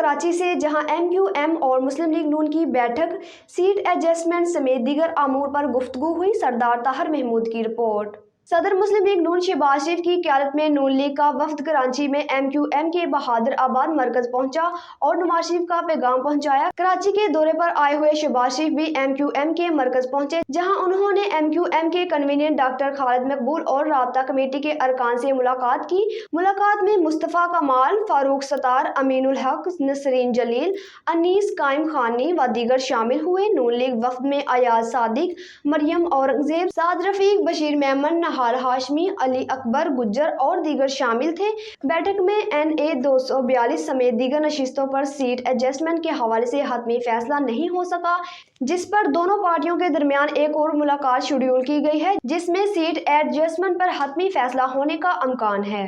कराची से, जहां MQM और मुस्लिम लीग नून की बैठक, सीट एडजस्टमेंट समेत दीगर अमूर पर गुफ्तगू हुई। सरदार ताहिर महमूद की रिपोर्ट। सदर मुस्लिम लीग नून शहबाज शरीफ की क़यादत में नून लीग का वफद कराची में MQM के बहादुर आबाद मरकज पहुंचा और नवाज शरीफ का पैगाम पहुंचाया। कराची के दौरे पर आए हुए शहबाज शरीफ भी MQM के मरकज पहुंचे, जहां उन्होंने MQM के कन्वीनर डॉक्टर खालिद मकबूल और राब्ता कमेटी के अरकान से मुलाकात की। मुलाकात में मुस्तफ़ा कमाल, फारूक सत्तार, अमीनुल हक, नसरीन जलील, अनीस काइम खानी व दीगर शामिल हुए। नून लीग वफद में अयाज सादिक, मरियम औरंगजेब, साद रफीक, बशीर मेमन, नहाल हाशमी, अली अकबर गुज्जर और दीगर शामिल थे। बैठक में NA 242 समेत दीगर नशिस्तों पर सीट एडजस्टमेंट के हवाले से हतमी फैसला नहीं हो सका, जिस पर दोनों पार्टियों के दरमियान एक और मुलाकात शेड्यूल की गई है, जिसमें सीट एडजस्टमेंट पर हतमी फैसला होने का इम्कान है।